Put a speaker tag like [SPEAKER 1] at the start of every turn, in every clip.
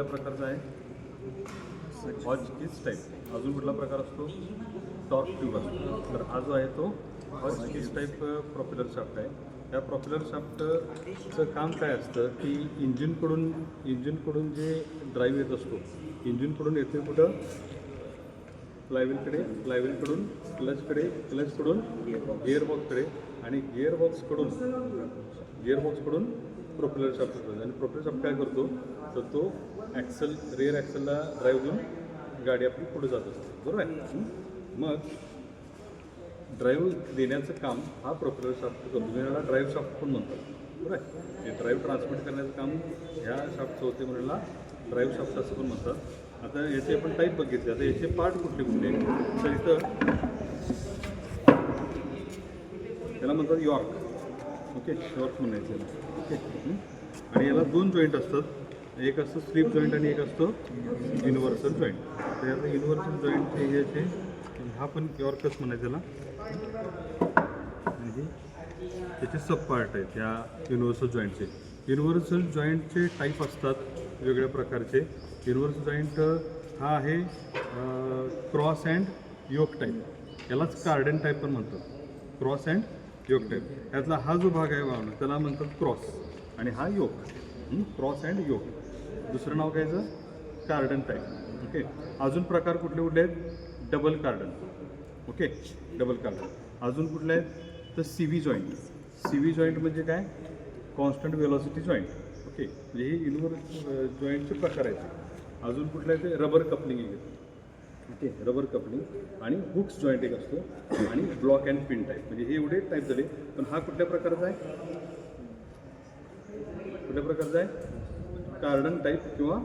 [SPEAKER 1] कुठल्या प्रकारचा आहे? हॉजकिस टाईप. अजून कुठला प्रकार असतो? टॉर्क ट्यूब असतो. तर हा जो आहे तो हॉजकिस टाईप प्रॉपेलर शाफ्ट आहे. या प्रॉपेलर शाफ्टचं काम काय असतं की इंजिनकडून जे ड्राईव्ह येत असतो, इंजिनकडून येते कुठं? फ्लायव्हीलकडे, फ्लायव्हीलकडून क्लचकडे, क्लचकडून गिअरबॉक्सकडे आणि गिअरबॉक्सकडून प्रोपेलर शाफ्ट होतो. आणि प्रोपेलर शाफ्ट काय करतो? तर तो ॲक्सल, रेअर ॲक्सलला ड्राईव्ह देऊन गाडी आपली पुढे जात असते. बरोबर आहे? मग ड्राईव्ह देण्याचं काम हा प्रोपेलर शाफ्ट करतो. याला ड्राईव्ह शाफ्ट पण म्हणतात. बरोबर आहे? हे ड्राईव्ह ट्रान्समिट करण्याचं काम ह्या शाफ्टचं होते, म्हणून याला ड्राईव्ह शाफ्ट असं पण म्हणतात. आता याचे आपण टाईप बघितले. आता याचे पार्ट कुठले कुठले? तर इथं याला म्हणतात यॉर्क. ओके, यॉर्क म्हणायचं याला. ओके. आणि याला 2 जॉईंट असतात. एक असतं स्लिप जॉईंट आणि एक असतो युनिव्हर्सल जॉईंट. तर याला युनिव्हर्सल जॉईंट हे याचे, हा पण यॉर्कच म्हणायचं याला. आणि त्याचे सब पार्ट आहेत या युनिव्हर्सल जॉईंटचे. युनिव्हर्सल जॉईंटचे टाईप असतात वेगवेगळ्या प्रकारचे. युनिव्हर्सल जॉईंट हा आहे क्रॉस अँड योक टाईप. यालाच कार्डन टाईप पण म्हणतात. Cross and yoke type. यातला हा जो भाग आहे वाहन त्याला म्हणतात क्रॉस आणि हा योक. Cross and yoke. दुसरं नाव काय याचं? कार्डन टाईप. ओके. अजून प्रकार कुठले कुठले आहेत? डबल कार्डन. ओके, डबल कार्डन. अजून कुठले आहेत? तर सीव्ही जॉईंट. सीव्ही जॉईंट म्हणजे काय? Constant velocity joint. ओके, म्हणजे हे युनिव्हर्सल जॉईंटचे प्रकार आहेत. अजून कुठले आहे? ते रबर कपलिंग आहे. Okay, rubber coupling. आणि हुक्स जॉईंट एक असतो आणि ब्लॉक अँड पिन टाईप. म्हणजे हे एवढे टाईप झाले. पण हा कुठल्या प्रकारचा आहे? कुठल्या प्रकारचा आहे? कार्डन टाईप किंवा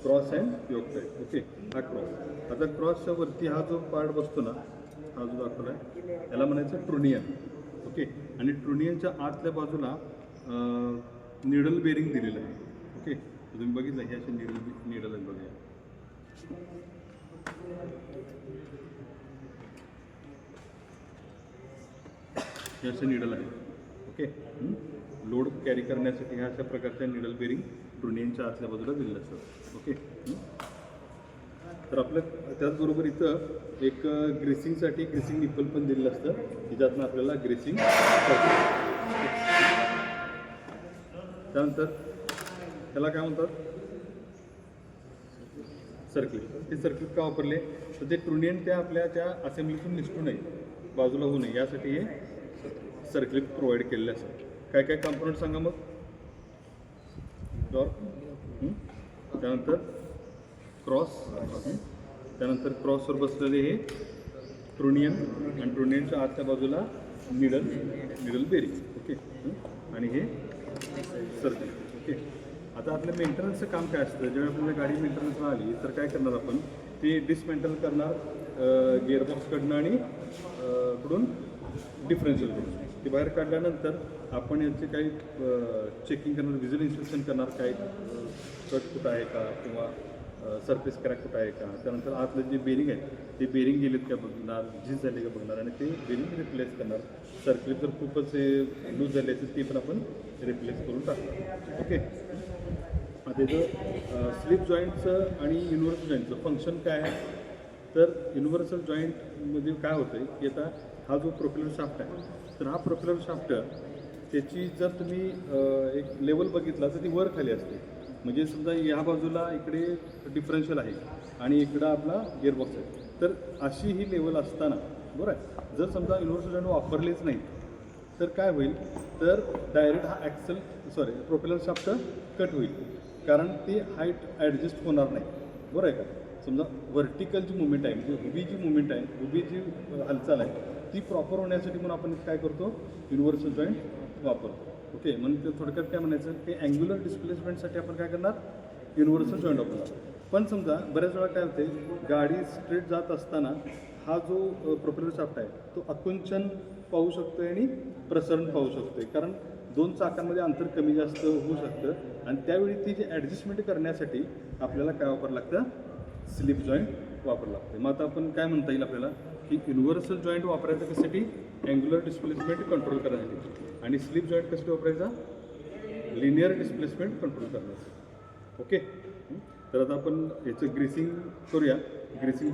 [SPEAKER 1] cross and yoke type. Okay, हा क्रॉस. आता क्रॉसच्या वरती हा जो पार्ट बसतो ना, हा जो दाखवला आहे, याला म्हणायचं ट्रुनियन. ओके. आणि ट्रुनियनच्या आतल्या बाजूला निडल बेरिंग दिलेलं आहे. ओके, तुम्ही बघितलं हे असे निडल आहे बघा. हे असे निडल आहे. ओके. लोड कॅरी करण्यासाठी ह्या अशा प्रकारच्या निडल बेरिंग ट्रुनियनच्या आतल्या बाजूला दिलेलं असतं. ओके. तर आपलं त्याचबरोबर इथं एक ग्रेसिंगसाठी ग्रेसिंग निप्पल पण दिलेलं असतं. त्याच्यातनं आपल्याला ग्रेसिंग त्यानंतर त्याला काय म्हणतात? सर्किट. ते सर्किट का वापरले? तर ते ट्रुनियन त्या आपल्या त्या असेंब्लीतून निसटू नये, बाजूला होऊ नये, यासाठी हे सर्किट प्रोव्हाइड केलेले असतात. काय काय कॉम्पोनंट सांगा मग? त्यानंतर क्रॉस, त्यानंतर क्रॉसवर बसलेले हे ट्रुनियन आणि ट्रुनियनच्या आतच्या बाजूला निडल बेरिंग. ओके. आणि हे सर्किट. ओके. आता आपल्या मेंटेनन्सचं काम काय असतं? जेव्हा आपल्याला गाडी मेंटेनन्सला आली तर काय करणार आपण? ते डिसमेंटल करणार गिअरबॉक्सकडनं आणि कुठून? डिफरन्शियलकडून. ते बाहेर काढल्यानंतर आपण यांचे काही चेकिंग करणार, व्हिज्युअल इन्स्पेक्शन करणार, काय कट कुठं आहे का किंवा सरफेस क्रॅक कुठं आहे का. त्यानंतर आतलं जे बेरिंग आहे ते बेरिंग गेलेत का बघणार, झीज झाले का बघणार आणि ते बेरिंग रिप्लेस करणार. सर्किट जर खूपच लूज झाले असेल ते पण आपण रिप्लेस करून टाकणार. ओके. आता इथं स्लिप जॉईंटचं आणि युनिव्हर्सल जॉईंटचं फंक्शन काय आहे? तर युनिव्हर्सल जॉईंटमध्ये काय होतं आहे की आता हा जो प्रोपेलर शाफ्ट आहे, तर हा प्रोपेलर शाफ्ट त्याची जर तुम्ही एक लेवल बघितला तर ती वर खाली असते. म्हणजे समजा ह्या बाजूला इकडे डिफरन्शियल आहे आणि इकडं आपला गिअरबॉक्स आहे. तर अशी ही लेवल असताना, बरं आहे, जर समजा युनिव्हर्सल जॉईंट वापरलेच नाही तर काय होईल? तर डायरेक्ट हा प्रोपेलर शाफ्ट कट होईल. कारण ती हाईट ॲडजस्ट होणार नाही. बरं आहे का? समजा व्हर्टिकल जी मुवमेंट आहे, म्हणजे उभी जी मुवमेंट आहे, उभी जी हालचाल आहे ती प्रॉपर होण्यासाठी म्हणून आपण काय करतो? युनिव्हर्सल जॉईंट वापरतो. ओके. म्हणून ते थोडक्यात काय म्हणायचं की अँग्युलर डिस्प्लेसमेंटसाठी आपण काय करणार? युनिव्हर्सल जॉईंट वापरणार. पण समजा बऱ्याच वेळा काय होते, गाडी स्ट्रेट जात असताना हा जो प्रोपेलर शाफ्ट आहे तो आकुंचन पाहू शकतो आणि प्रसरण पाहू शकतो. कारण 2 चाकांमध्ये अंतर कमी जास्त होऊ शकतं आणि त्यावेळी ती जी ॲडजस्टमेंट करण्यासाठी आपल्याला काय वापरावं लागतं? स्लिप जॉईंट वापरावं लागतं. मग आता आपण काय म्हणता येईल आपल्याला की युनिव्हर्सल जॉईंट वापरायचं कशासाठी? अँग्युलर डिस्प्लेसमेंट कंट्रोल करण्यासाठी. आणि स्लिप जॉईंट कशासाठी वापरायचा? लिनियर डिस्प्लेसमेंट कंट्रोल करण्यासाठी. ओके. तर आता आपण याचं ग्रीसिंग करूया. ग्रीसिंग